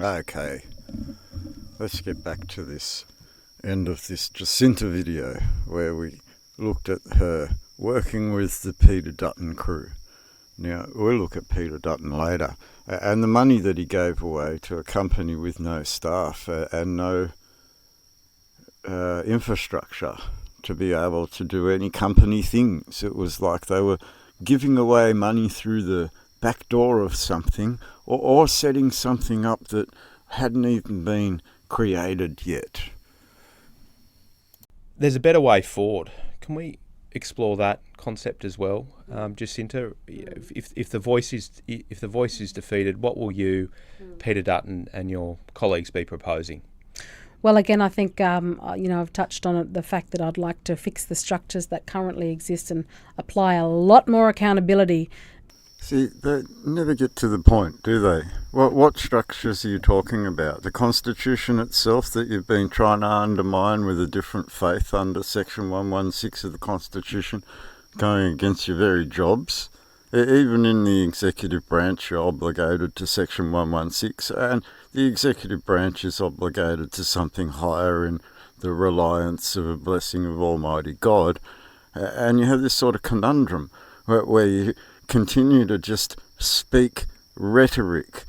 Okay, let's get back to this end of this Jacinta video where we looked at her working with the Peter Dutton crew. Now, we'll look at Peter Dutton later, and the money that he gave away to a company with no staff and no infrastructure to be able to do any company things. It was like they were giving away money through the back door of something, or setting something up that hadn't even been created yet. There's a better way forward. Can we explore that concept as well, Jacinta? If the voice is defeated, what will you, Peter Dutton, and your colleagues be proposing? Well, again, I think I've touched on it, the fact that I'd like to fix the structures that currently exist and apply a lot more accountability. See, they never get to the point, do they? What structures are you talking about? The Constitution itself that you've been trying to undermine with a different faith under Section 116 of the Constitution, going against your very jobs? Even in the executive branch, you're obligated to Section 116, and the executive branch is obligated to something higher in the reliance of a blessing of Almighty God. And you have this sort of conundrum where you continue to just speak rhetoric,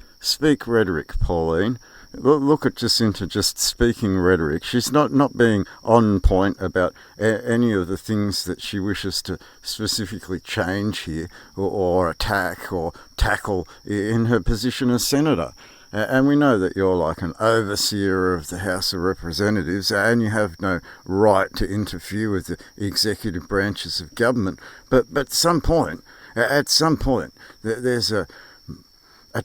Pauline. Look at Jacinta just speaking rhetoric. She's not being on point about any of the things that she wishes to specifically change here or attack or tackle in her position as senator. And we know that you're like an overseer of the House of Representatives and you have no right to interfere with the executive branches of government. But at some point, there's a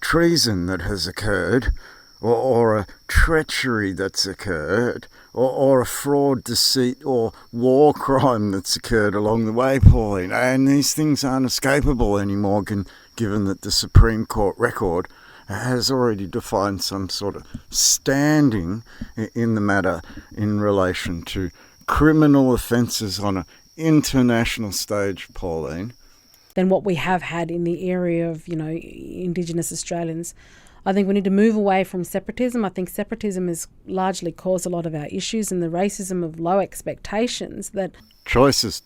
treason that has occurred, or a treachery that's occurred, or a fraud, deceit, or war crime that's occurred along the way, Pauline. And these things aren't escapable anymore, given that the Supreme Court record has already defined some sort of standing in the matter in relation to criminal offences on an international stage, Pauline. Than what we have had in the area of, Indigenous Australians. I think we need to move away from separatism. I think separatism has largely caused a lot of our issues, and the racism of low expectations that... Choices.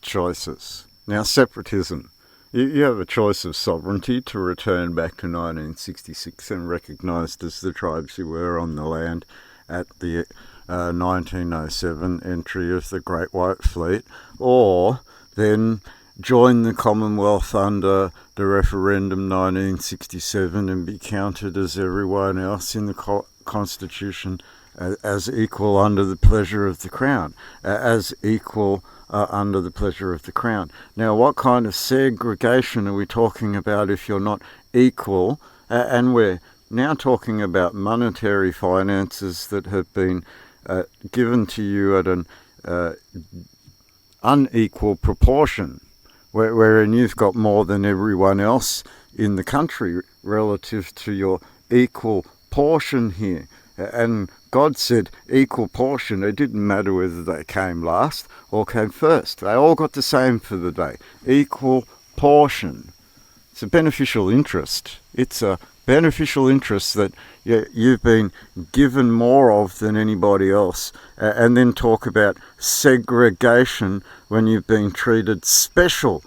Now, separatism. You have a choice of sovereignty to return back to 1966 and recognised as the tribes you were on the land at the 1907 entry of the Great White Fleet, or then join the Commonwealth under the referendum 1967 and be counted as everyone else in the Constitution as equal under the pleasure of the Crown, under the pleasure of the Crown. Now, what kind of segregation are we talking about if you're not equal? And we're now talking about monetary finances that have been given to you at an unequal proportion, wherein you've got more than everyone else in the country relative to your equal portion here. And God said equal portion. It didn't matter whether they came last or came first. They all got the same for the day. Equal portion. It's a beneficial interest. It's a beneficial interest that you've been given more of than anybody else. And then talk about segregation when you've been treated special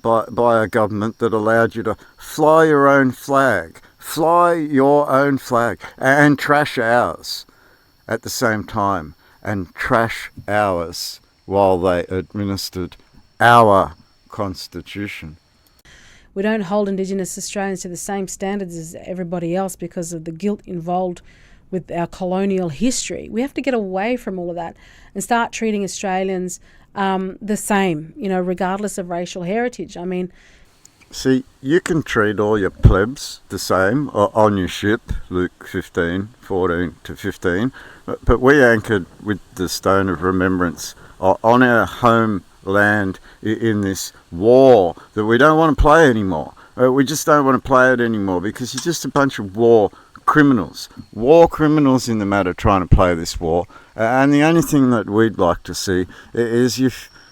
by a government that allowed you to fly your own flag and trash ours at the same time, and trash ours while they administered our Constitution. We don't hold Indigenous Australians to the same standards as everybody else because of the guilt involved with our colonial history. We have to get away from all of that and start treating Australians the same, regardless of racial heritage. I mean, see, you can treat all your plebs the same on your ship, Luke 15:14-15, but we anchored with the stone of remembrance on our homeland in this war that we don't want to play anymore. We just don't want to play it anymore because you're just a bunch of war criminals in the matter trying to play this war. And the only thing that we'd like to see is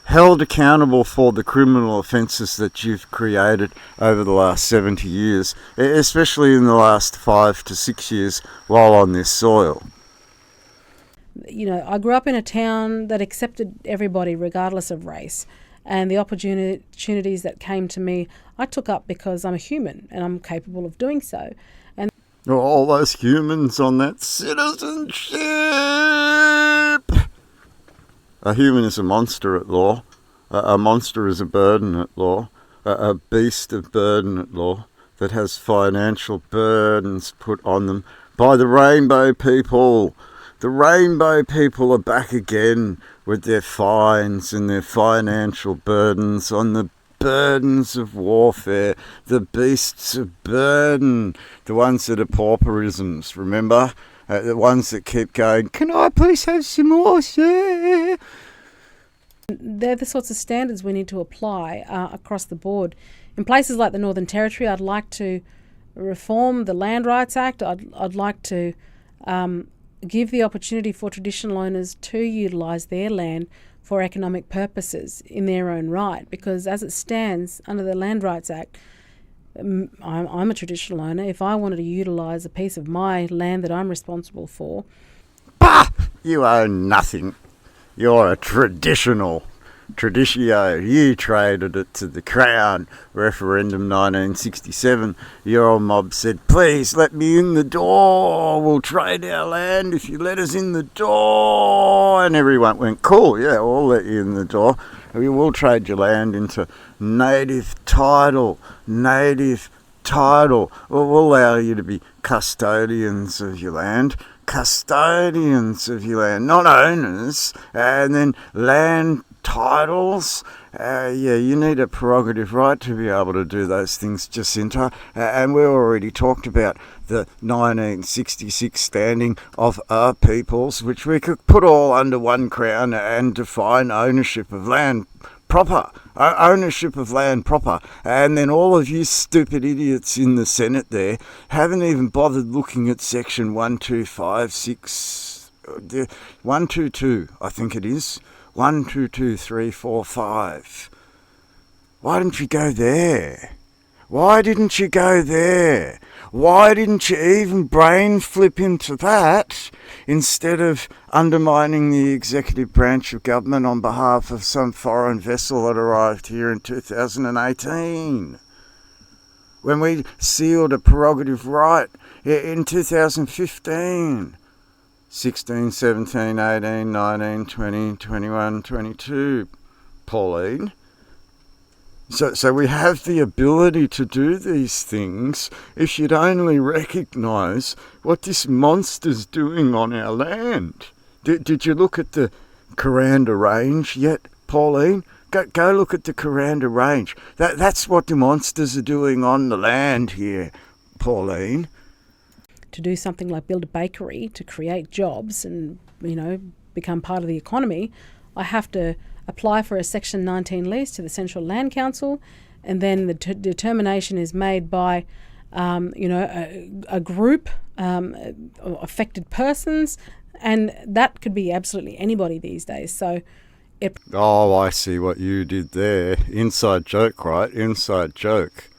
held accountable for the criminal offences that you've created over the last 70 years, especially in the last 5 to 6 years while on this soil? You know, I grew up in a town that accepted everybody regardless of race, and the opportunities that came to me, I took up because I'm a human and I'm capable of doing so. And all those humans on that citizenship. A human is a monster at law. A monster is a burden at law. A beast of burden at law that has financial burdens put on them by the rainbow people. The rainbow people are back again with their fines and their financial burdens on the burdens of warfare, the beasts of burden, the ones that are pauperisms, remember? The ones that keep going, can I please have some more, sir? they're the sorts of standards we need to apply across the board. In places like the Northern Territory, I'd like to reform the Land Rights Act. I'd like to give the opportunity for traditional owners to utilise their land for economic purposes in their own right, because as it stands under the Land Rights Act, I'm a traditional owner. If I wanted to utilise a piece of my land that I'm responsible for... Bah! You own nothing. You're a traditional. Traditio. You traded it to the Crown. Referendum 1967. Your old mob said, please let me in the door. We'll trade our land if you let us in the door. And everyone went, cool, yeah, we'll let you in the door. We will trade your land into native title. Native title. We'll allow you to be custodians of your land. Custodians of your land, not owners. And then land titles. You need a prerogative right to be able to do those things, Jacinta. And we already talked about the 1966 standing of our peoples, which we could put all under one crown and define ownership of land proper. Ownership of land proper. And then all of you stupid idiots in the Senate there haven't even bothered looking at section 1256, 122, I think it is. 1, 2, 2, 3, 4, 5. Why didn't you go there? Why didn't you go there? Why didn't you even brain flip into that instead of undermining the executive branch of government on behalf of some foreign vessel that arrived here in 2018? When we sealed a prerogative right in 2015. 16, 17, 18, 19, 20, 21, 22, Pauline. So we have the ability to do these things if you'd only recognise what this monster's doing on our land. Did you look at the Kuranda Range yet, Pauline? Go look at the Kuranda Range. That's what the monsters are doing on the land here, Pauline. To do something like build a bakery to create jobs and, become part of the economy, I have to apply for a Section 19 lease to the Central Land Council, and then the determination is made by, a group of affected persons, and that could be absolutely anybody these days. So, oh, I see what you did there. Inside joke, right? Inside joke.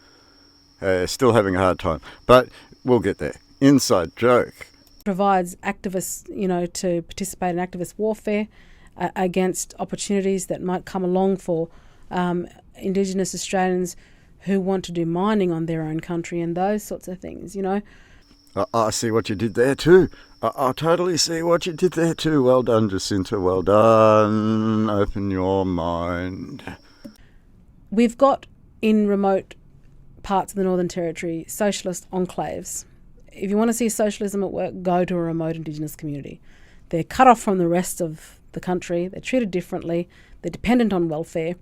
Still having a hard time, but we'll get there. Inside joke. Provides activists, to participate in activist warfare against opportunities that might come along for Indigenous Australians who want to do mining on their own country and those sorts of things, I see what you did there too. I totally see what you did there too. Well done, Jacinta. Well done. Open your mind. We've got in remote parts of the Northern Territory socialist enclaves. If you want to see socialism at work, go to a remote Indigenous community. They're cut off from the rest of the country. They're treated differently. They're dependent on welfare.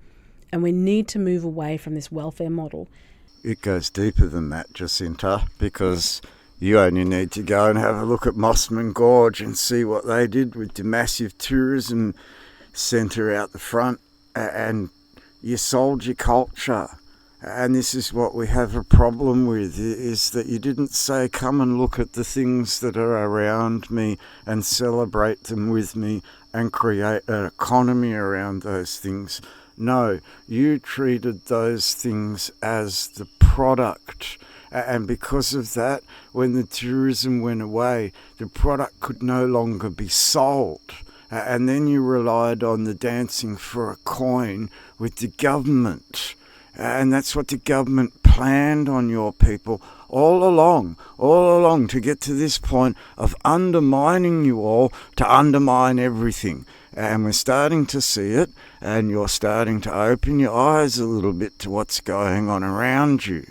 And we need to move away from this welfare model. It goes deeper than that, Jacinta, because you only need to go and have a look at Mossman Gorge and see what they did with the massive tourism centre out the front. And you sold your culture. And this is what we have a problem with, is that you didn't say, come and look at the things that are around me and celebrate them with me and create an economy around those things. No, you treated those things as the product. And because of that, when the tourism went away, the product could no longer be sold. And then you relied on the dancing for a coin with the government. And that's what the government planned on your people all along, to get to this point of undermining you all, to undermine everything. And we're starting to see it, and you're starting to open your eyes a little bit to what's going on around you.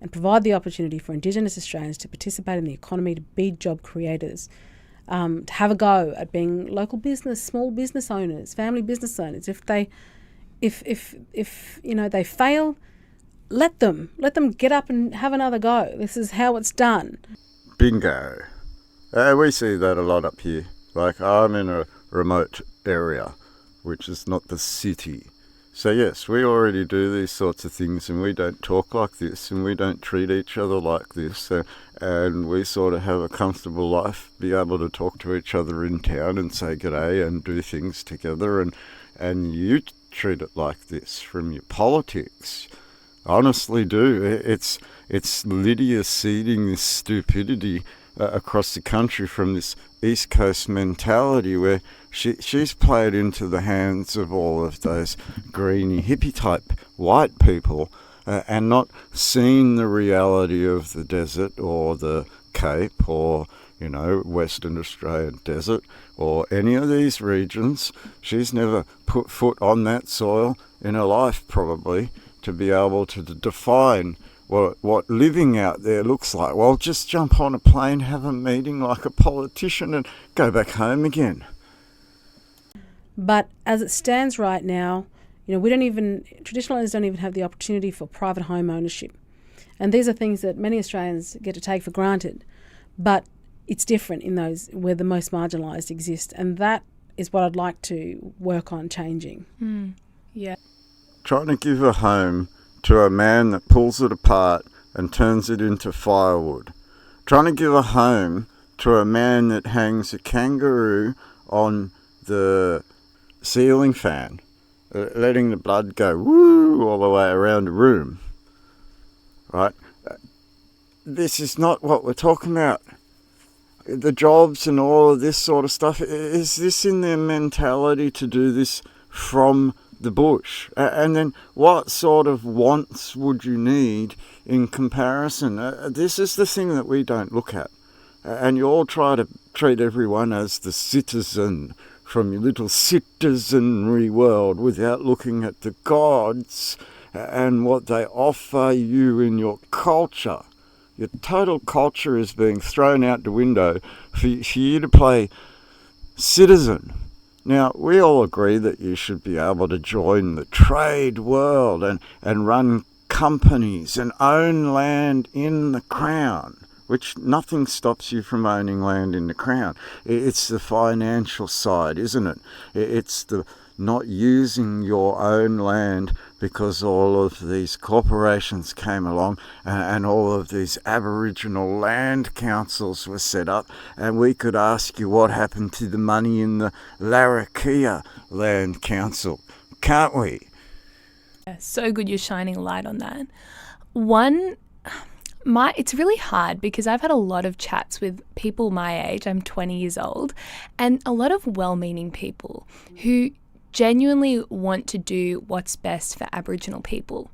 And provide the opportunity for Indigenous Australians to participate in the economy, to be job creators, to have a go at being local business, small business owners, family business owners. If they fail, let them get up and have another go. This is how it's done. Bingo. We see that a lot up here. Like, I'm in a remote area, which is not the city. So yes, we already do these sorts of things, and we don't talk like this, and we don't treat each other like this, and we sort of have a comfortable life, be able to talk to each other in town and say g'day and do things together, and you treat it like this from your politics. Honestly do. It's Lydia seeding this stupidity across the country from this East Coast mentality where she's played into the hands of all of those greeny hippie type white people and not seen the reality of the desert or the Cape or, Western Australian desert or any of these regions. She's never put foot on that soil in her life probably to be able to define what living out there looks like. Well, just jump on a plane, have a meeting like a politician and go back home again. But as it stands right now, traditional owners don't even have the opportunity for private home ownership. And these are things that many Australians get to take for granted. But it's different in those where the most marginalised exist. And that is what I'd like to work on changing. Yeah. Trying to give a home to a man that pulls it apart and turns it into firewood. Trying to give a home to a man that hangs a kangaroo on the ceiling fan, letting the blood go woo all the way around the room. Right? This is not what we're talking about. The jobs and all of this sort of stuff, is this in their mentality to do this from the bush? And then what sort of wants would you need in comparison? This is the thing that we don't look at. And you all try to treat everyone as the citizen from your little citizenry world without looking at the gods and what they offer you in your culture. Your total culture is being thrown out the window for you to play citizen. Now, we all agree that you should be able to join the trade world and run companies and own land in the Crown, which nothing stops you from owning land in the Crown. It's the financial side, isn't it? It's the not using your own land because all of these corporations came along and all of these Aboriginal land councils were set up, and we could ask you what happened to the money in the Larrakia Land Council, can't we? Yeah, so good you're shining a light on that. It's really hard because I've had a lot of chats with people my age, I'm 20 years old, and a lot of well-meaning people who genuinely want to do what's best for Aboriginal people,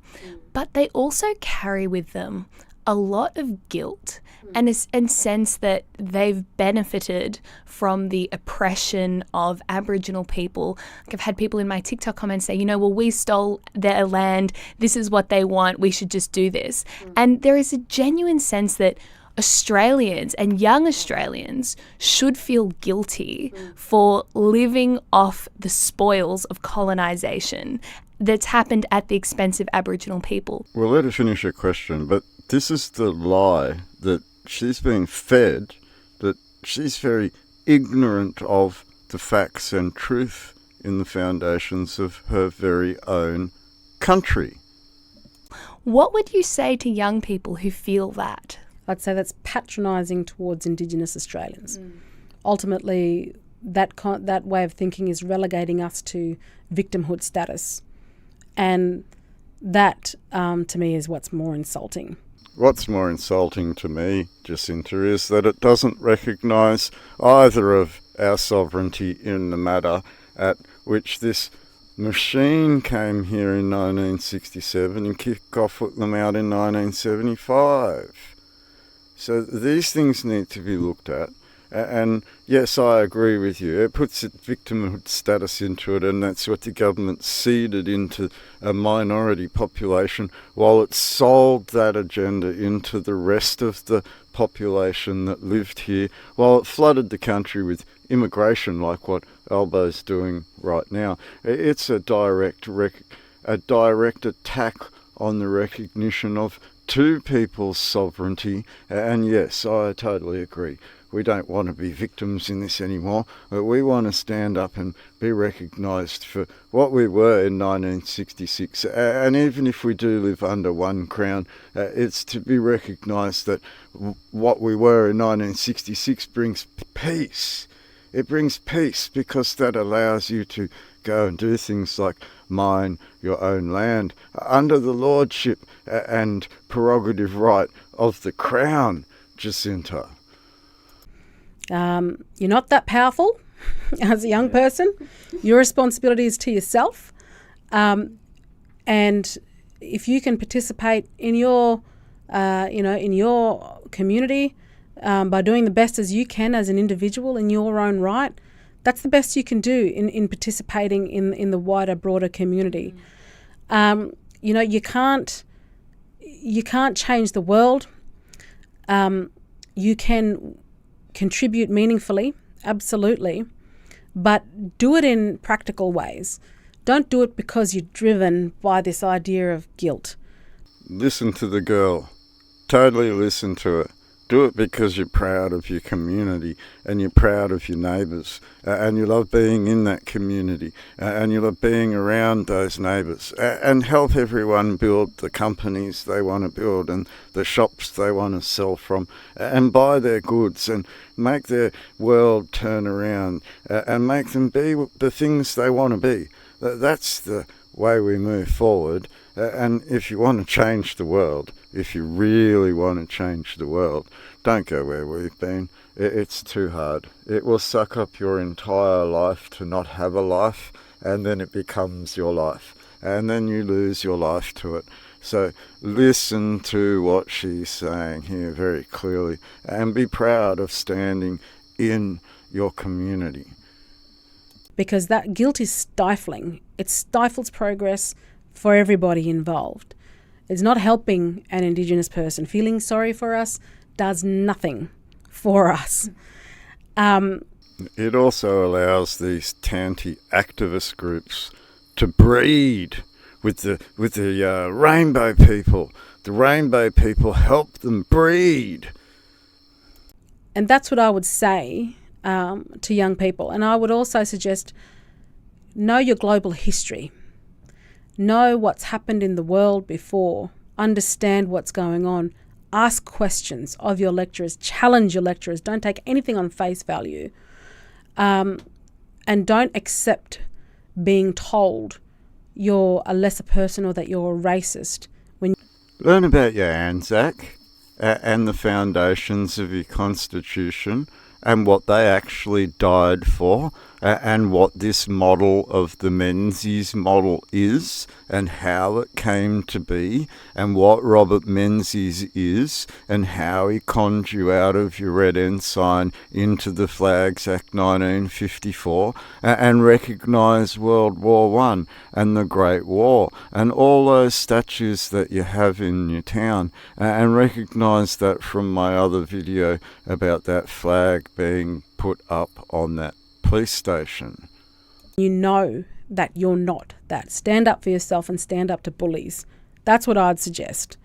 but they also carry with them a lot of guilt and sense that they've benefited from the oppression of Aboriginal people. Like, I've had people in my TikTok comments say, we stole their land, this is what they want, we should just do this. And there is a genuine sense that Australians and young Australians should feel guilty for living off the spoils of colonisation that's happened at the expense of Aboriginal people. Well, let her finish her question, but this is the lie that she's being fed, that she's very ignorant of the facts and truth in the foundations of her very own country. What would you say to young people who feel that? I'd say that's patronising towards Indigenous Australians. Ultimately, that way of thinking is relegating us to victimhood status. And that, to me, is what's more insulting. What's more insulting to me, Jacinta, is that it doesn't recognise either of our sovereignty in the matter at which this machine came here in 1967 and kicked off with them out in 1975. So these things need to be looked at. And yes, I agree with you. It puts victimhood status into it, and that's what the government seeded into a minority population, while it sold that agenda into the rest of the population that lived here, while it flooded the country with immigration like what Albo's doing right now. It's a direct attack on the recognition of two people's sovereignty, and yes, I totally agree. We don't want to be victims in this anymore, but we want to stand up and be recognised for what we were in 1966. And even if we do live under one crown, it's to be recognised that what we were in 1966 brings peace. It brings peace because that allows you to go and do things like mine your own land under the lordship and prerogative right of the crown, Jacinta. You're not that powerful as a young person. Your responsibility is to yourself. And if you can participate in your, in your community by doing the best as you can as an individual in your own right, that's the best you can do in participating in the wider, broader community. You can't change the world. You can contribute meaningfully, absolutely, but do it in practical ways. Don't do it because you're driven by this idea of guilt. Listen to the girl. Totally listen to her. Do it because you're proud of your community and you're proud of your neighbours and you love being in that community and you love being around those neighbours and help everyone build the companies they want to build and the shops they want to sell from and buy their goods and make their world turn around and make them be the things they want to be. That's the way we move forward. And if you want to change the world, if you really want to change the world, don't go where we've been. It's too hard. It will suck up your entire life to not have a life, and then it becomes your life. And then you lose your life to it. So listen to what she's saying here very clearly and be proud of standing in your community. Because that guilt is stifling. It stifles progress for everybody involved. It's not helping an Indigenous person. Feeling sorry for us does nothing for us. It also allows these Tanti activist groups to breed with the rainbow people. The rainbow people help them breed. And that's what I would say to young people. And I would also suggest know your global history. Know what's happened in the world before. Understand what's going on. Ask questions of your lecturers. Challenge your lecturers. Don't take anything on face value. And don't accept being told you're a lesser person or that you're a racist. Learn about your Anzac and the foundations of your constitution and what they actually died for and what this model of the Menzies model is and how it came to be and what Robert Menzies is and how he conned you out of your Red Ensign into the Flags Act 1954 and recognise World War I and the Great War and all those statues that you have in your town and recognise that from my other video about that flag being put up on that police station. You know that you're not that. Stand up for yourself and stand up to bullies. That's what I'd suggest.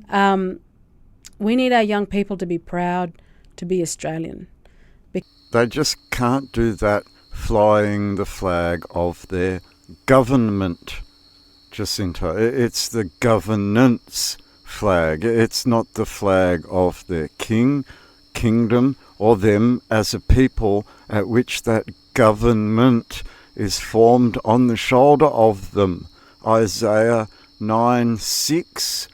We need our young people to be proud to be Australian. They just can't do that flying the flag of their government, Jacinta. It's the governance flag. It's not the flag of their king, kingdom, or them as a people at which that government is formed on the shoulder of them. Isaiah 9:6,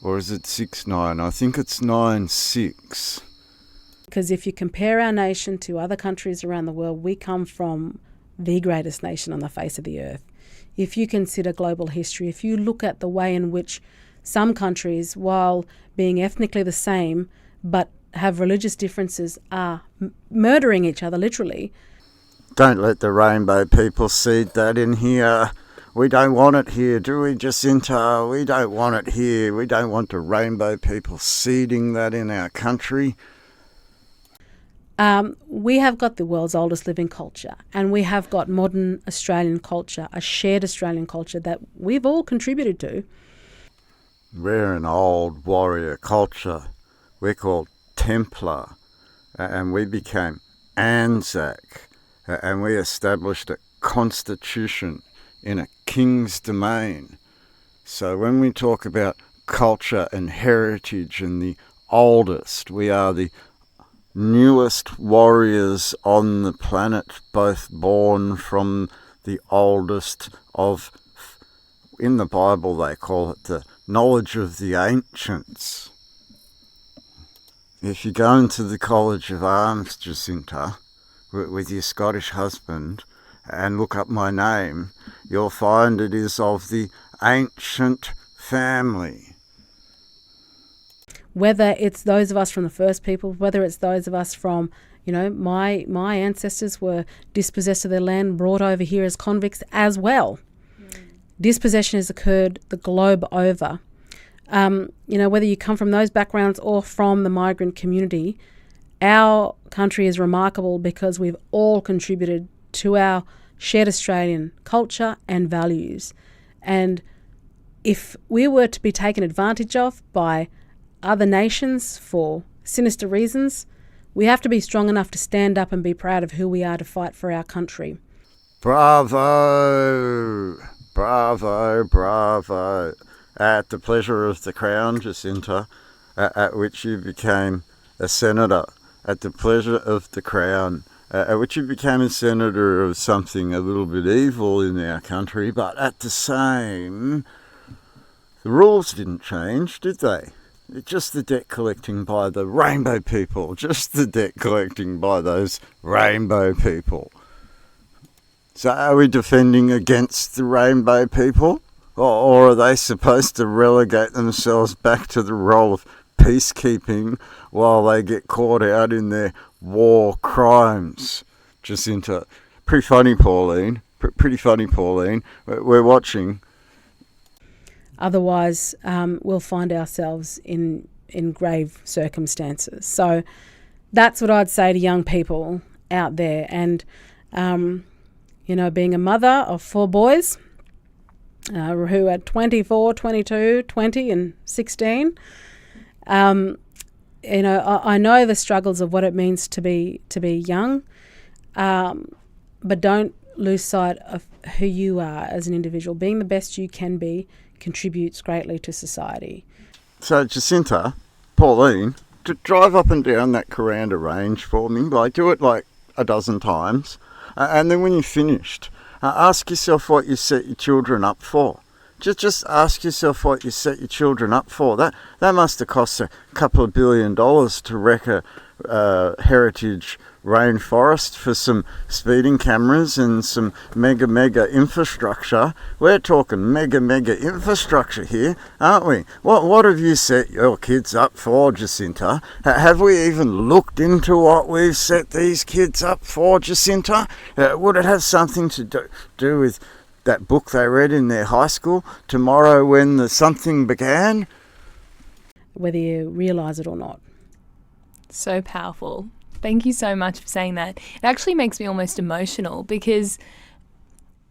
or is it 6:9? I think it's 9:6. Because if you compare our nation to other countries around the world, we come from the greatest nation on the face of the earth. If you consider global history, if you look at the way in which some countries, while being ethnically the same but have religious differences, are murdering each other literally. Don't let the rainbow people seed that in here. We don't want it here, do we, Jacinta? We don't want it here. We don't want the rainbow people seeding that in our country. We have got the world's oldest living culture, and we have got modern Australian culture, a shared Australian culture that we've all contributed to. We're an old warrior culture. We're called Templar, and we became Anzac, and we established a constitution in a king's domain. So when we talk about culture and heritage and the oldest, we are the newest warriors on the planet, both born from the oldest of, in the Bible they call it the knowledge of the ancients. If you go into the College of Arms, Jacinta, with your Scottish husband, and look up my name, you'll find it is of the ancient family. Whether it's those of us from the first people, whether it's those of us from, my ancestors were dispossessed of their land, brought over here as convicts as well. Dispossession has occurred the globe over. Whether you come from those backgrounds or from the migrant community, our country is remarkable because we've all contributed to our shared Australian culture and values. And if we were to be taken advantage of by other nations for sinister reasons, we have to be strong enough to stand up and be proud of who we are to fight for our country. Bravo! Bravo, bravo. At the pleasure of the Crown, Jacinta, at which you became a senator. At the pleasure of the Crown, at which you became a senator of something a little bit evil in our country, but at the same, the rules didn't change, did they? Just the debt collecting by the rainbow people, just the debt collecting by those rainbow people. So are we defending against the rainbow people? Or are they supposed to relegate themselves back to the role of peacekeeping while they get caught out in their war crimes? Jacinta, pretty funny, Pauline. Pretty funny, Pauline. We're watching. Otherwise, we'll find ourselves in grave circumstances. So that's what I'd say to young people out there. And, being a mother of 4 boys who are 24, 22, 20 and 16, I know the struggles of what it means to be young, but don't lose sight of who you are as an individual. Being the best you can be contributes greatly to society. So Jacinta, Pauline, to drive up and down that Kuranda range for me, do it a dozen times, and then when you're finished, ask yourself what you set your children up for. Just ask yourself what you set your children up for. That must have cost a couple of $2 billion to wreck a heritage rainforest for some speeding cameras and some mega infrastructure. We're talking mega infrastructure here, aren't we? What have you set your kids up for, Jacinta? Have we even looked into what we've set these kids up for, Jacinta? Would it have something to do with that book they read in their high school, Tomorrow When the Something Began? Whether you realise it or not. So powerful. Thank you so much for saying that. It actually makes me almost emotional because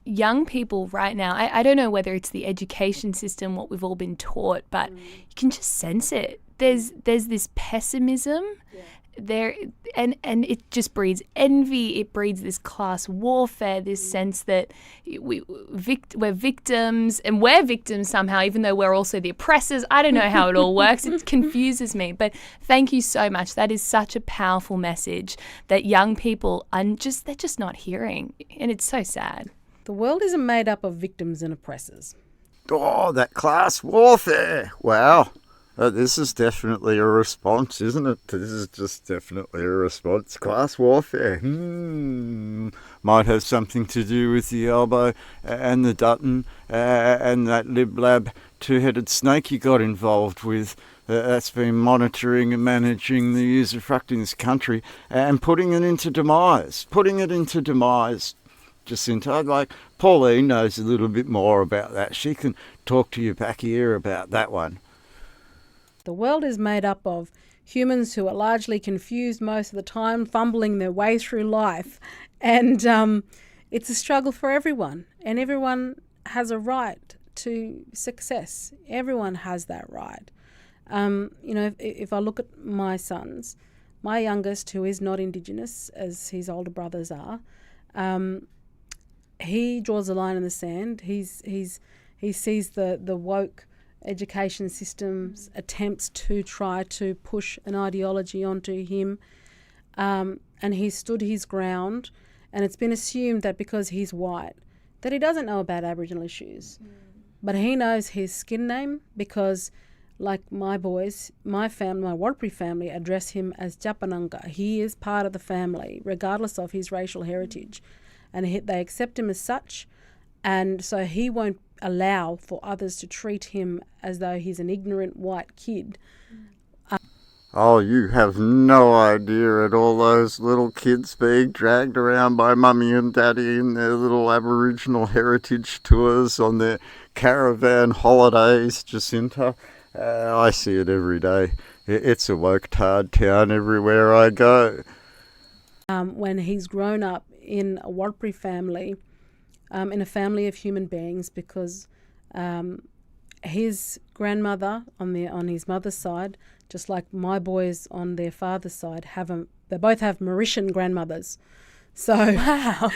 young people right now, I don't know whether it's the education system, what we've all been taught, but you can just sense it. There's this pessimism there, and it just breeds envy. It breeds this class warfare, this sense that we're victims, and we're victims somehow, even though we're also the oppressors. I don't know how it all works. It confuses me. But thank you so much. That is such a powerful message that young people they're just not hearing, and it's so sad. The world isn't made up of victims and oppressors. Oh, that class warfare. Wow. This is definitely a response, isn't it? This is just definitely a response. Class warfare. Might have something to do with the elbow and the Dutton and that lib-lab two-headed snake you got involved with. That's been monitoring and managing the usufruct in this country and putting it into demise. Jacinta, like Pauline knows a little bit more about that. She can talk to you back here about that one. The world is made up of humans who are largely confused most of the time, fumbling their way through life. And it's a struggle for everyone. And everyone has a right to success. Everyone has that right. If I look at my sons, my youngest, who is not Indigenous, as his older brothers are, he draws a line in the sand. He sees the woke education system's attempts to try to push an ideology onto him, and he's stood his ground, and it's been assumed that because he's white that he doesn't know about Aboriginal issues. But he knows his skin name because, like my boys, my Warlpiri family address him as Japananga. He is part of the family regardless of his racial heritage, and they accept him as such, and so he won't allow for others to treat him as though he's an ignorant white kid. Oh, you have no idea at all those little kids being dragged around by mummy and daddy in their little Aboriginal heritage tours on their caravan holidays, Jacinta. I see it every day. It's a woke-tard town everywhere I go. When he's grown up in a Warlpiri family, in a family of human beings, because his grandmother on his mother's side, just like my boys on their father's side, they both have Mauritian grandmothers. So Wow.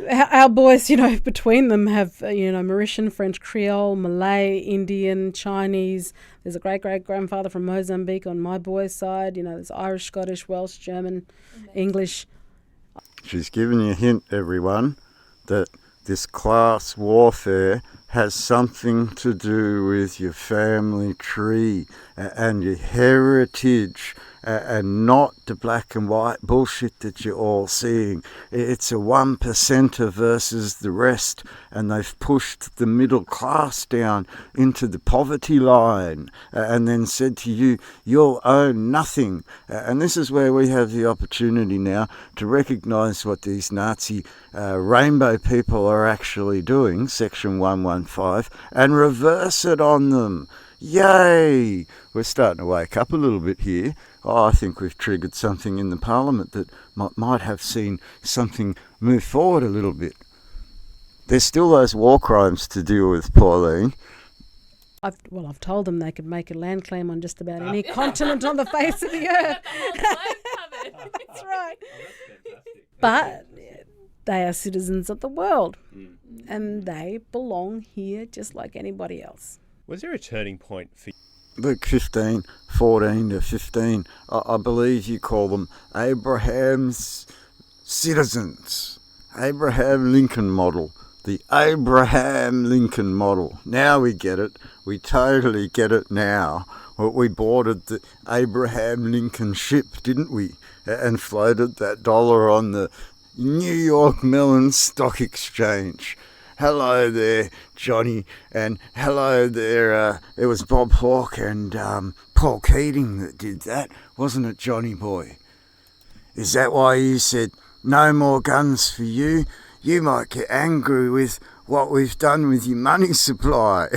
our boys, between them have Mauritian, French Creole, Malay, Indian, Chinese. There's a great-great-grandfather from Mozambique on my boys' side. There's Irish, Scottish, Welsh, German, English. She's giving you a hint, everyone, that this class warfare has something to do with your family tree and your heritage and not the black and white bullshit that you're all seeing. It's a 1%er versus the rest, and they've pushed the middle class down into the poverty line and then said to you, you'll own nothing. And this is where we have the opportunity now to recognise what these Nazi rainbow people are actually doing, Section 115, and reverse it on them. Yay! We're starting to wake up a little bit here. I think we've triggered something in the Parliament that might have seen something move forward a little bit. There's still those war crimes to deal with, Pauline. I've told them they could make a land claim on just about any continent on the face of the earth. That's right. But they are citizens of the world, and they belong here just like anybody else. Was there a turning point for Luke 15, 14 to 15, I believe you call them Abraham's citizens. Abraham Lincoln model. The Abraham Lincoln model. Now we get it. We totally get it now. Well, we boarded the Abraham Lincoln ship, didn't we? And floated that dollar on the New York Mellon Stock Exchange. Hello there, Johnny, and hello there, it was Bob Hawke and Paul Keating that did that, wasn't it, Johnny boy? Is that why you said, no more guns for you? You might get angry with what we've done with your money supply.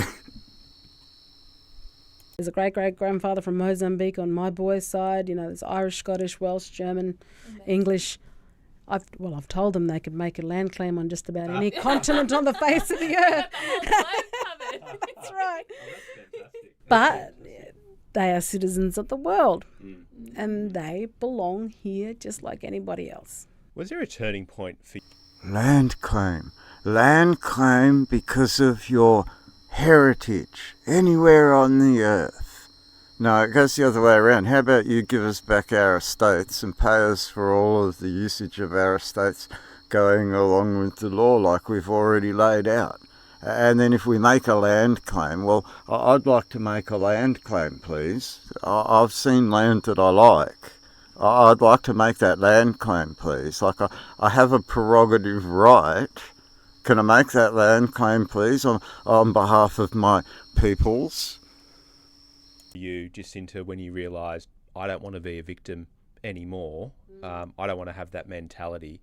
There's a great-great-grandfather from Mozambique on my boys' side. There's Irish, Scottish, Welsh, German, English. I've told them they could make a land claim on just about any continent on the face of the earth. That's right. But they are citizens of the world, and they belong here just like anybody else. Was there a turning point for Land claim. Land claim because of your heritage anywhere on the earth. No, it goes the other way around. How about you give us back our estates and pay us for all of the usage of our estates going along with the law like we've already laid out? And then if we make a land claim, well, I'd like to make a land claim, please. I've seen land that I like. I'd like to make that land claim, please. Like I have a prerogative right. Can I make that land claim, please, on behalf of my peoples? you, Jacinta, when you realised, I don't want to be a victim anymore? I don't want to have that mentality.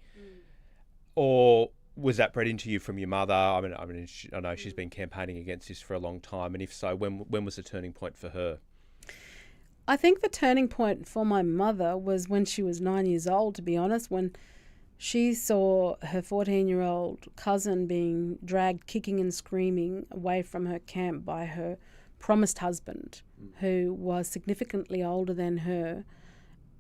Or was that bred into you from your mother? I know she's been campaigning against this for a long time, and if so, when was the turning point for her? I think the turning point for my mother was when she was 9 years old, to be honest, when she saw her 14-year-old cousin being dragged kicking and screaming away from her camp by her promised husband, who was significantly older than her.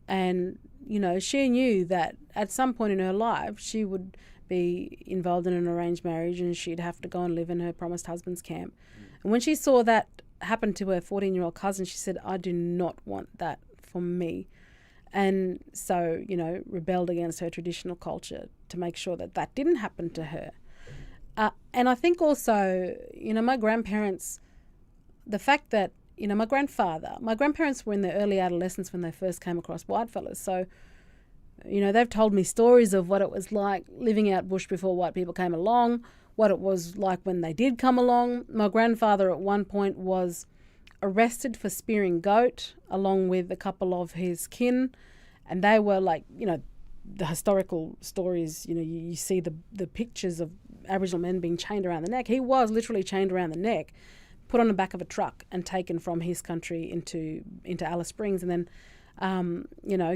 And, you know, she knew that at some point in her life she would be involved in an arranged marriage and she'd have to go and live in her promised husband's camp. And when she saw that happen to her 14-year-old cousin, she said, I do not want that for me. And so, you know, rebelled against her traditional culture to make sure that that didn't happen to her. And I think also, you know, my grandparents, the fact that, you know, my grandparents were in their early adolescence when they first came across whitefellas. So, you know, they've told me stories of what it was like living out bush before white people came along, what it was like when they did come along. My grandfather at one point was arrested for spearing goat along with a couple of his kin, and they were like, you know, the historical stories, you know, you see the pictures of Aboriginal men being chained around the neck. He was literally chained around the neck, put on the back of a truck and taken from his country into Alice Springs, and then you know,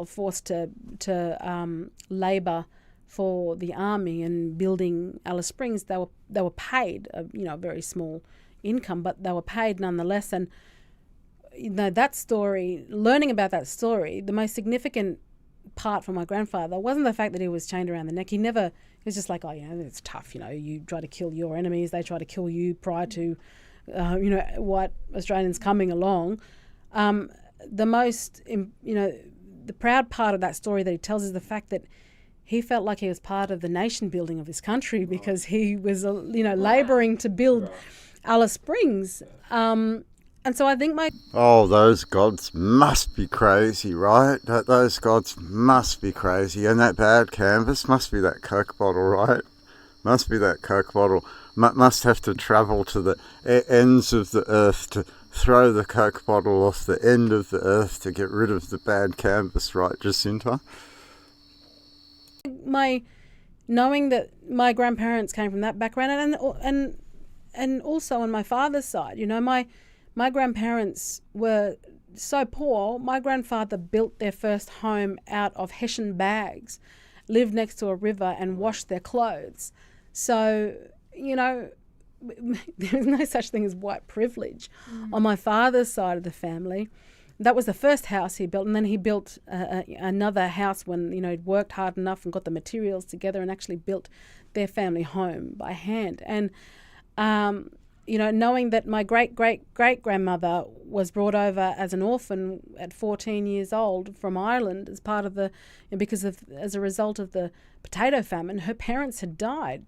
forced to labour for the army and building Alice Springs. They were paid a very small income, but they were paid nonetheless. And you know, that story, learning about that story, the most significant part for my grandfather wasn't the fact that he was chained around the neck. He was just like, oh, you know, it's tough, you know, you try to kill your enemies, they try to kill you prior to white Australians coming along. The most, the proud part of that story that he tells is the fact that he felt like he was part of the nation building of this country because he was, labouring to build Alice Springs. And so I think those gods must be crazy, right? Those gods must be crazy. And that bad canvas must be that Coke bottle, right? Must be that Coke bottle. Must have to travel to the ends of the earth to throw the Coke bottle off the end of the earth to get rid of the bad canvas, right, Jacinta? Knowing that my grandparents came from that background, and also on my father's side, you know, my grandparents were so poor. My grandfather built their first home out of Hessian bags, lived next to a river and washed their clothes. So, you know, there is no such thing as white privilege. On my father's side of the family, that was the first house he built, and then he built another house when, you know, he'd worked hard enough and got the materials together and actually built their family home by hand. And you know, knowing that my great-great-great-grandmother was brought over as an orphan at 14 years old from Ireland as a result of the potato famine, her parents had died,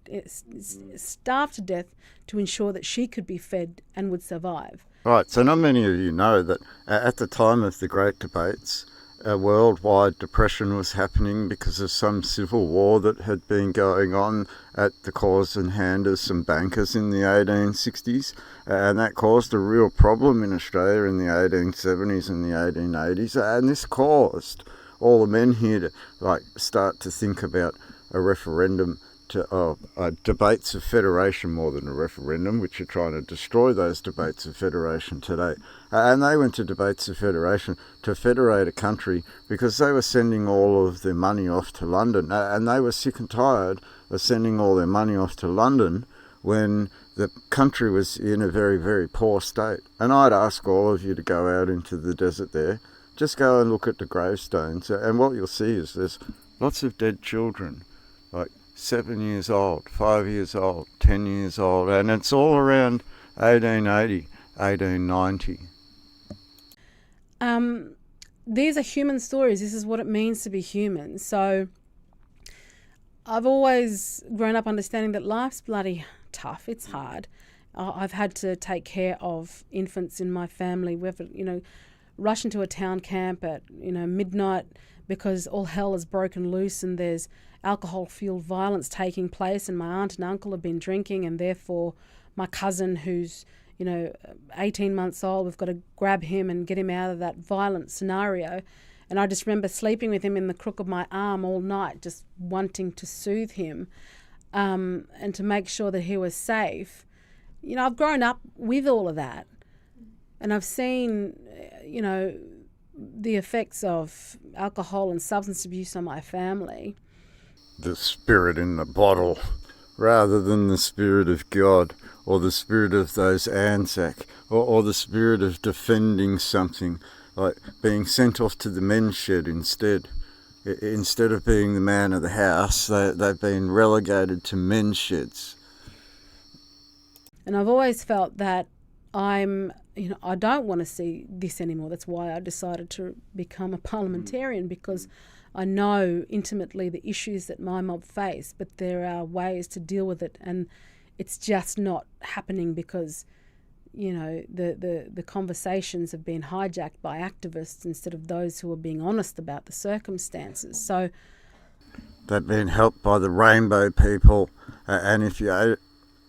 starved to death to ensure that she could be fed and would survive. Right, so not many of you know that at the time of the Great Debates, a worldwide depression was happening because of some civil war that had been going on at the cause and hand of some bankers in the 1860s, and that caused a real problem in Australia in the 1870s and the 1880s, and this caused all the men here to start to think about a referendum debates of federation more than a referendum, which are trying to destroy those debates of federation today. And they went to debates of federation to federate a country because they were sending all of their money off to London. And they were sick and tired of sending all their money off to London when the country was in a very, very poor state. And I'd ask all of you to go out into the desert there, just go and look at the gravestones, and what you'll see is there's lots of dead children, like 7 years old, 5 years old, 10 years old, and it's all around 1880, 1890. These are human stories. This is what it means to be human. So I've always grown up understanding that life's bloody tough. It's hard. I've had to take care of infants in my family. We've, rush into a town camp at, midnight because all hell is broken loose and there's alcohol-fueled violence taking place, and my aunt and uncle have been drinking, and therefore my cousin who's 18 months old, we've got to grab him and get him out of that violent scenario. And I just remember sleeping with him in the crook of my arm all night, just wanting to soothe him and to make sure that he was safe. I've grown up with all of that, and I've seen, the effects of alcohol and substance abuse on my family. The spirit in the bottle, rather than the spirit of God, or the spirit of those Anzac, or the spirit of defending something, like being sent off to the men's shed instead. Instead of being the man of the house, they've been relegated to men's sheds. And I've always felt that I don't want to see this anymore. That's why I decided to become a parliamentarian, because I know intimately the issues that my mob face, but there are ways to deal with it, and it's just not happening because, the conversations have been hijacked by activists instead of those who are being honest about the circumstances. So they've been helped by the rainbow people, and if you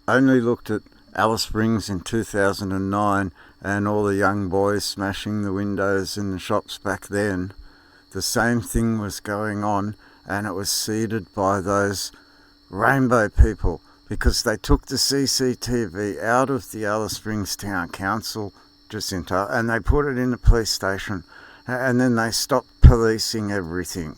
only looked at Alice Springs in 2009 and all the young boys smashing the windows in the shops back then, the same thing was going on, and it was seeded by those rainbow people because they took the CCTV out of the Alice Springs Town Council, Jacinta, and they put it in the police station, and then they stopped policing everything,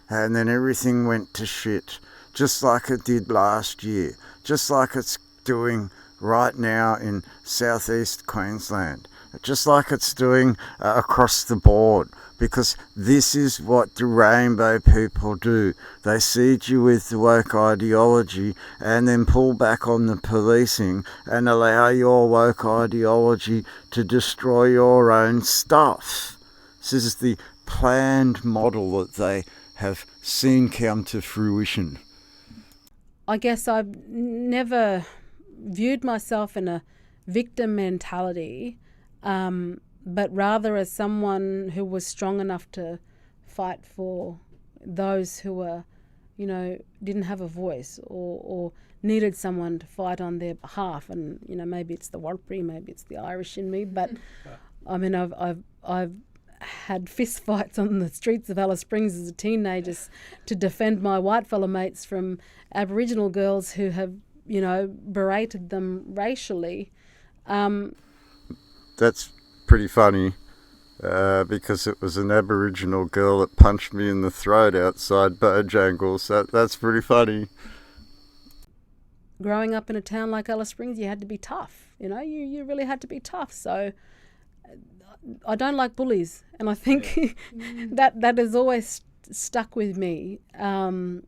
and then everything went to shit, just like it did last year, just like it's doing right now in southeast Queensland, just like it's doing across the board, because this is what the rainbow people do. They seed you with the woke ideology and then pull back on the policing and allow your woke ideology to destroy your own stuff. This is the planned model that they have seen come to fruition. I guess I've never viewed myself in a victim mentality, but rather as someone who was strong enough to fight for those who were, didn't have a voice or needed someone to fight on their behalf. And, maybe it's the Warlpiri, maybe it's the Irish in me, but I mean, I've had fist fights on the streets of Alice Springs as a teenager to defend my whitefellow mates from Aboriginal girls who have, berated them racially. That's pretty funny because it was an Aboriginal girl that punched me in the throat outside Bojangles. That's pretty funny. Growing up in a town like Alice Springs, you had to be tough. You really had to be tough. So I don't like bullies, and I think that has always stuck with me. And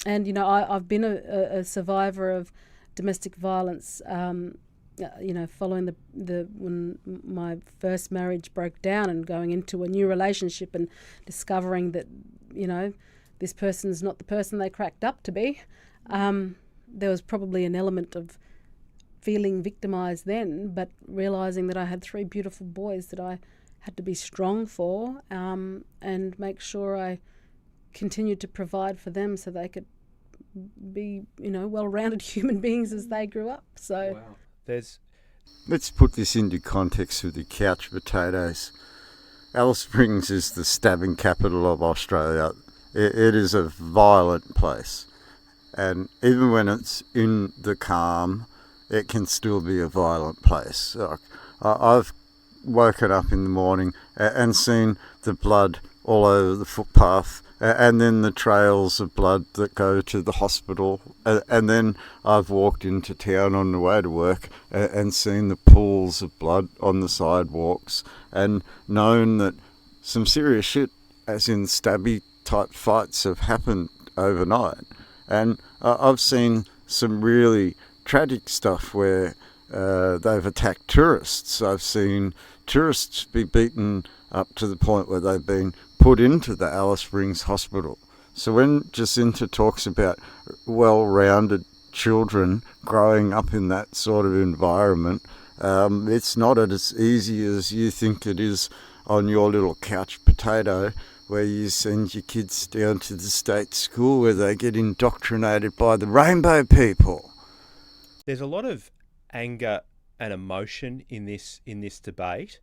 I've been a survivor of domestic violence. Following when my first marriage broke down and going into a new relationship and discovering that this person's not the person they cracked up to be, there was probably an element of feeling victimized then, but realizing that I had 3 beautiful boys that I had to be strong for, and make sure I continued to provide for them so they could be well-rounded human beings as they grew up. So wow. Let's put this into context with the couch potatoes. Alice Springs is the stabbing capital of Australia. It is a violent place. And even when it's in the calm, it can still be a violent place. Like, I've woken up in the morning and seen the blood all over the footpath, and then the trails of blood that go to the hospital, and then I've walked into town on the way to work and seen the pools of blood on the sidewalks, and known that some serious shit, as in stabby type fights, have happened overnight. And I've seen some really tragic stuff where they've attacked tourists. I've seen tourists be beaten up to the point where they've been put into the Alice Springs Hospital. So when Jacinta talks about well-rounded children growing up in that sort of environment, it's not as easy as you think it is on your little couch potato, where you send your kids down to the state school where they get indoctrinated by the rainbow people. There's a lot of anger and emotion in this debate,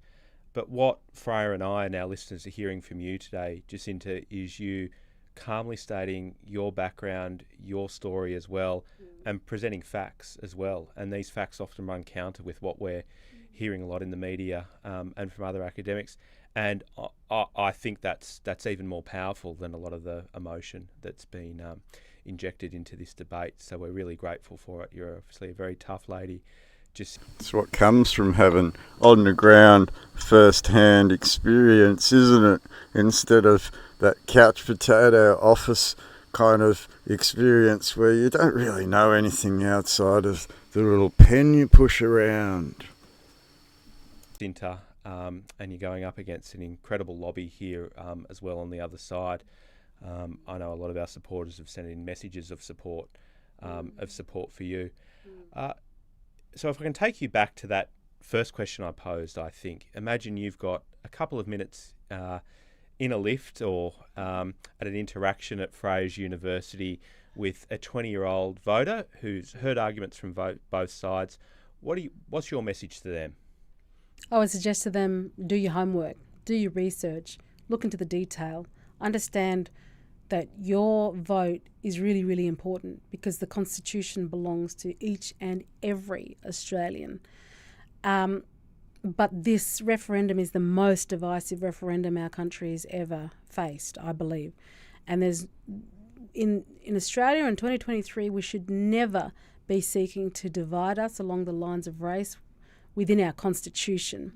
but what Freya and I and our listeners are hearing from you today, Jacinta, is you calmly stating your background, your story as well, and presenting facts as well. And these facts often run counter with what we're hearing a lot in the media and from other academics. And I think that's even more powerful than a lot of the emotion that's been injected into this debate. So we're really grateful for it. You're obviously a very tough lady. It's what comes from having on the ground first-hand experience, isn't it? Instead of that couch potato office kind of experience where you don't really know anything outside of the little pen you push around. Jacinta, and you're going up against an incredible lobby here as well on the other side. I know a lot of our supporters have sent in messages of support for you. So if I can take you back to that first question I posed, I think, imagine you've got a couple of minutes in a lift or at an interaction at Fraser University with a 20-year-old voter who's heard arguments from both sides. What's your message to them? I would suggest to them, do your homework, do your research, look into the detail, understand that your vote is really, really important because the Constitution belongs to each and every Australian. But this referendum is the most divisive referendum our country has ever faced, I believe. And there's in Australia in 2023, we should never be seeking to divide us along the lines of race within our Constitution.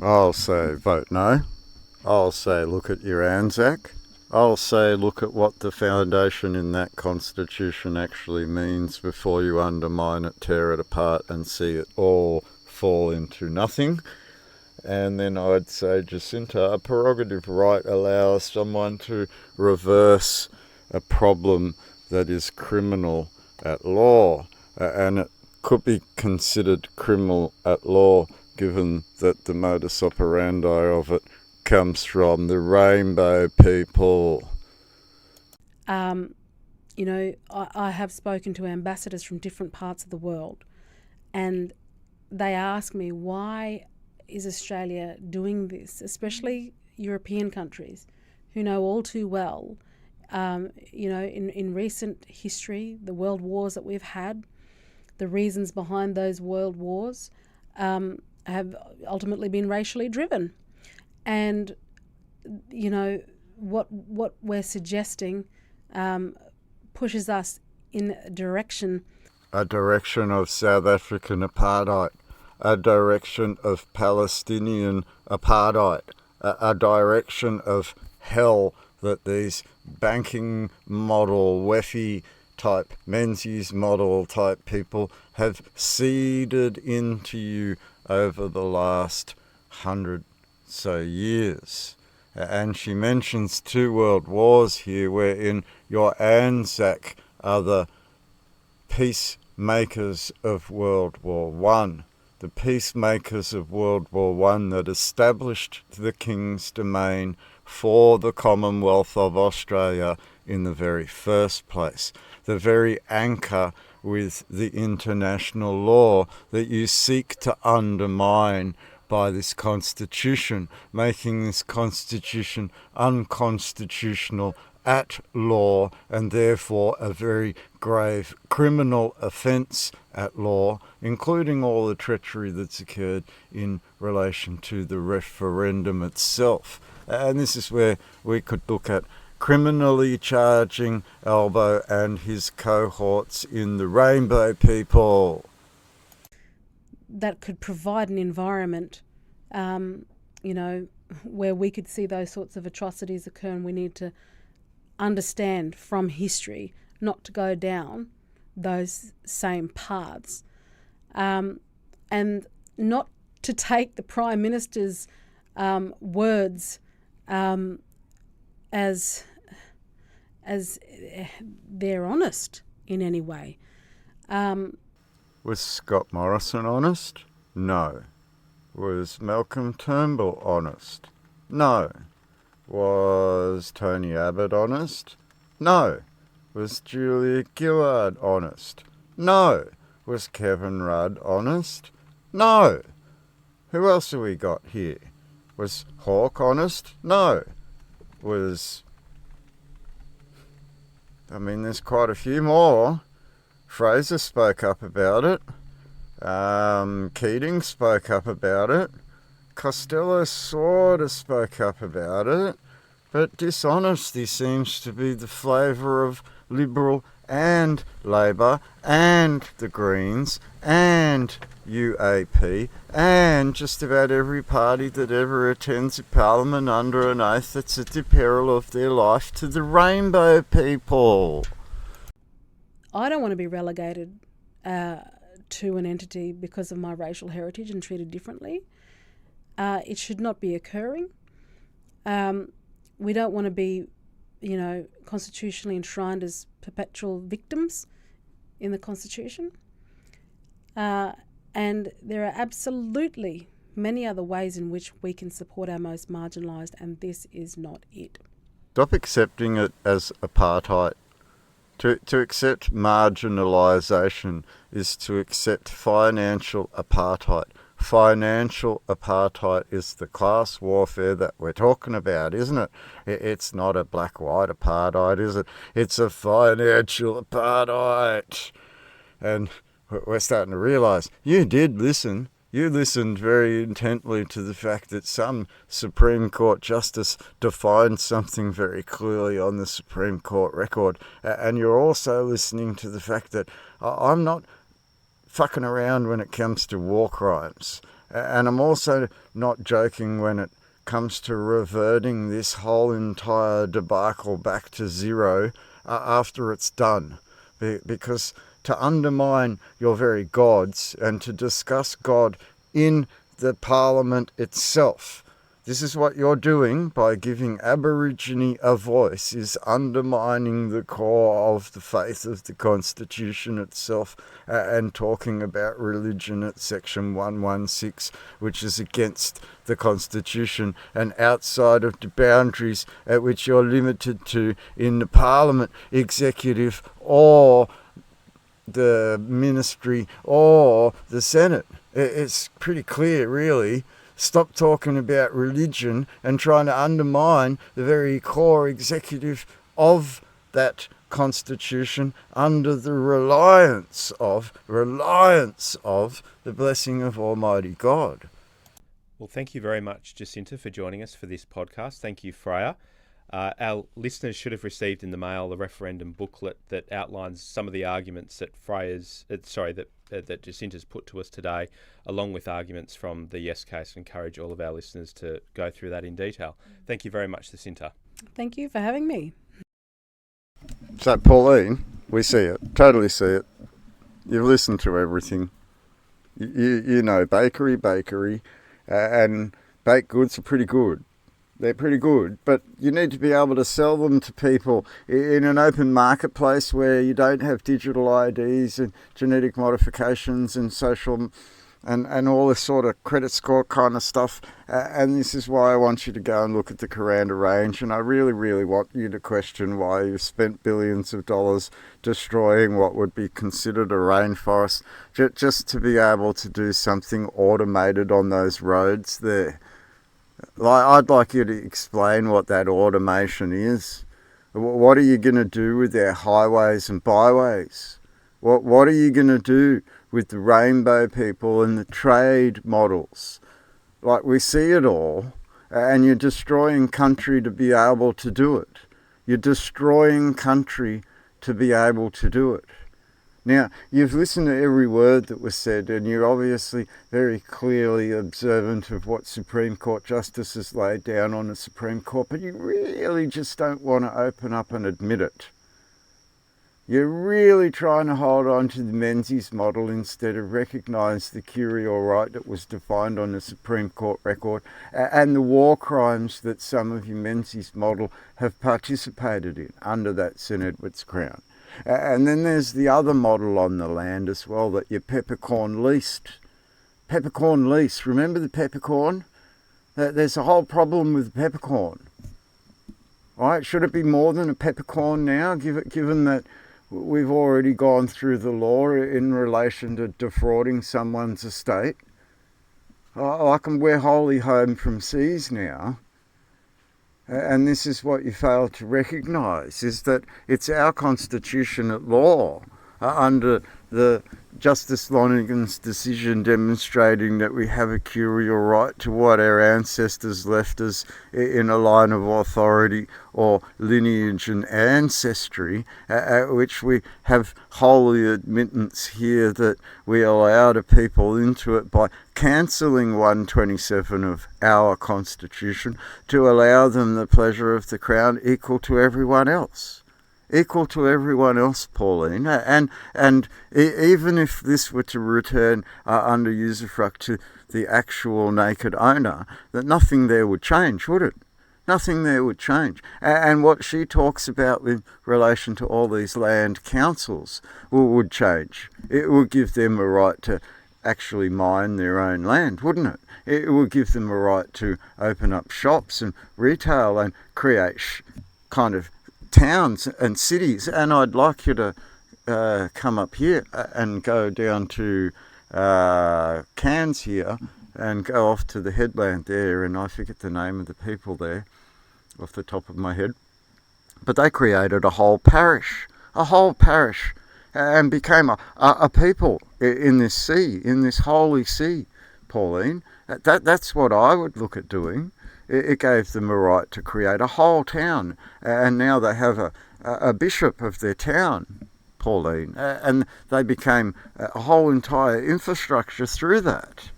I'll say vote no. I'll say look at your Anzac. I'll say look at what the foundation in that Constitution actually means before you undermine it, tear it apart and see it all fall into nothing. And then I'd say, Jacinta, a prerogative right allows someone to reverse a problem that is criminal at law. And it could be considered criminal at law given that the modus operandi of it comes from the rainbow people. I have spoken to ambassadors from different parts of the world, and they ask me, why is Australia doing this, especially European countries who know all too well, in recent history, the world wars that we've had, the reasons behind those world wars have ultimately been racially driven. And, what we're suggesting pushes us in a direction of South African apartheid, a direction of Palestinian apartheid, a direction of hell that these banking model, WEFI type, Menzies model type people have seeded into you over the last 100 so years. And she mentions 2 world wars here, wherein your Anzac are the peacemakers of World War One, the peacemakers of World War One that established the King's Domain for the Commonwealth of Australia in the very first place, the very anchor with the international law that you seek to undermine by this Constitution, making this Constitution unconstitutional, at law and therefore a very grave criminal offence at law, including all the treachery that's occurred in relation to the referendum itself. And this is where we could look at criminally charging Albo and his cohorts in the Rainbow People. That could provide an environment, where we could see those sorts of atrocities occur, and we need to understand from history not to go down those same paths, and not to take the Prime Minister's words as they're honest in any way. Was Scott Morrison honest? No. Was Malcolm Turnbull honest? No. Was Tony Abbott honest? No. Was Julia Gillard honest? No. Was Kevin Rudd honest? No. Who else have we got here? Was Hawke honest? No. There's quite a few more. Fraser spoke up about it. Keating spoke up about it. Costello sort of spoke up about it. But dishonesty seems to be the flavour of Liberal and Labor and the Greens and UAP and just about every party that ever attends a parliament under an oath that's at the peril of their life to the Rainbow People. I don't want to be relegated to an entity because of my racial heritage and treated differently. It should not be occurring. We don't want to be, constitutionally enshrined as perpetual victims in the Constitution. And there are absolutely many other ways in which we can support our most marginalised, and this is not it. Stop accepting it as apartheid. To accept marginalisation is to accept financial apartheid. Financial apartheid is the class warfare that we're talking about, isn't it? It's not a black-white apartheid, is it? It's a financial apartheid. And we're starting to realise, you did listen. You listened very intently to the fact that some Supreme Court justice defined something very clearly on the Supreme Court record. And you're also listening to the fact that I'm not fucking around when it comes to war crimes. And I'm also not joking when it comes to reverting this whole entire debacle back to zero after it's done. Because to undermine your very gods and to discuss God in the Parliament itself. This is what you're doing by giving Aborigine a voice, is undermining the core of the faith of the Constitution itself and talking about religion at Section 116, which is against the Constitution and outside of the boundaries at which you're limited to in the Parliament, executive, or the ministry or the Senate. It's pretty clear, really. Stop talking about religion and trying to undermine the very core executive of that Constitution under the reliance of the blessing of Almighty God. Well, thank you very much, Jacinta, for joining us for this podcast. Thank you, Freya. Our listeners should have received in the mail the referendum booklet that outlines some of the arguments that that Jacinta's put to us today, along with arguments from the yes case. I encourage all of our listeners to go through that in detail. Thank you very much, Jacinta. Thank you for having me. So, Pauline, we see it, totally see it. You've listened to everything. You know, bakery, and baked goods are pretty good. They're pretty good, but you need to be able to sell them to people in an open marketplace where you don't have digital IDs and genetic modifications and social and all this sort of credit score kind of stuff. And this is why I want you to go and look at the Kuranda range. And I really, really want you to question why you've spent billions of dollars destroying what would be considered a rainforest just to be able to do something automated on those roads there. I'd like you to explain what that automation is. What are you going to do with our highways and byways? What are you going to do with the rainbow people and the trade models? Like, we see it all, and you're destroying country to be able to do it. You're destroying country to be able to do it. Now, you've listened to every word that was said, and you're obviously very clearly observant of what Supreme Court justices laid down on the Supreme Court, but you really just don't want to open up and admit it. You're really trying to hold on to the Menzies model instead of recognise the curial right that was defined on the Supreme Court record and the war crimes that some of your Menzies model have participated in under that St Edward's Crown. And then there's the other model on the land as well that you peppercorn leased. Peppercorn lease. Remember the peppercorn? There's a whole problem with peppercorn. Right? Should it be more than a peppercorn now, given that we've already gone through the law in relation to defrauding someone's estate? We're wholly home from seas now. And this is what you fail to recognise, is that it's our constitution at law under the Justice Lonergan's decision demonstrating that we have a curial right to what our ancestors left us in a line of authority or lineage and ancestry, which we have holy admittance here that we allowed a people into it by cancelling 127 of our constitution to allow them the pleasure of the crown equal to everyone else. Equal to everyone else, Pauline, and even if this were to return under usufruct to the actual naked owner, that nothing there would change, would it? Nothing there would change. And what she talks about in relation to all these land councils would change. It would give them a right to actually mine their own land, wouldn't it? It would give them a right to open up shops and retail and create kind of towns and cities. And I'd like you to come up here and go down to Cairns here and go off to the headland there, and I forget the name of the people there off the top of my head, but they created a whole parish, and became a people in this sea, in this holy sea, Pauline. That's what I would look at doing. It gave them a right to create a whole town, and now they have a bishop of their town, Pauline, and they became a whole entire infrastructure through that,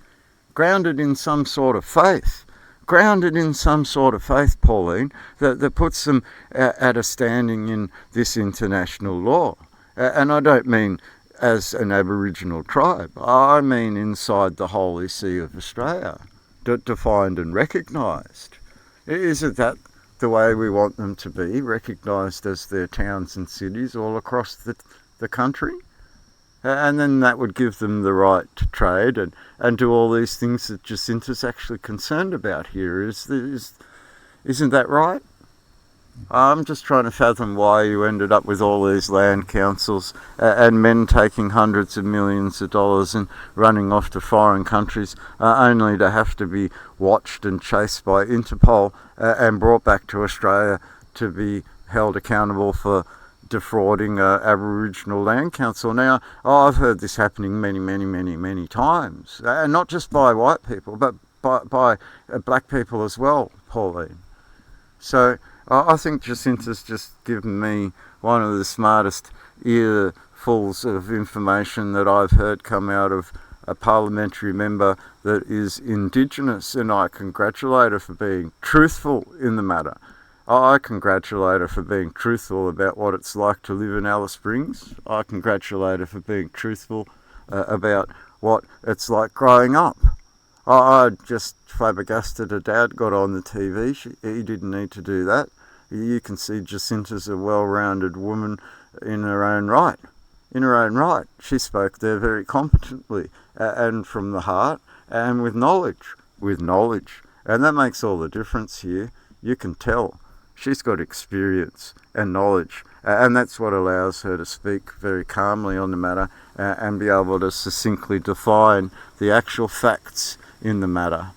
grounded in some sort of faith, Pauline, that puts them at a standing in this international law. And I don't mean as an Aboriginal tribe, I mean inside the Holy See of Australia, defined and recognised. Isn't that the way we want them to be, recognised as their towns and cities all across the country? And then that would give them the right to trade and do all these things that Jacinta's actually concerned about here. Isn't that right? I'm just trying to fathom why you ended up with all these land councils and men taking hundreds of millions of dollars and running off to foreign countries only to have to be watched and chased by Interpol and brought back to Australia to be held accountable for defrauding Aboriginal Land Council. Now, I've heard this happening many times, and not just by white people, but by black people as well, Pauline. So I think Jacinta's just given me one of the smartest earfuls of information that I've heard come out of a parliamentary member that is Indigenous, and I congratulate her for being truthful in the matter. I congratulate her for being truthful about what it's like to live in Alice Springs. I congratulate her for being truthful about what it's like growing up. I just flabbergasted her dad got on the TV. He didn't need to do that. You can see Jacinta's a well-rounded woman in her own right. She spoke there very competently and from the heart and with knowledge. And that makes all the difference here. You can tell she's got experience and knowledge, and that's what allows her to speak very calmly on the matter and be able to succinctly define the actual facts in the matter.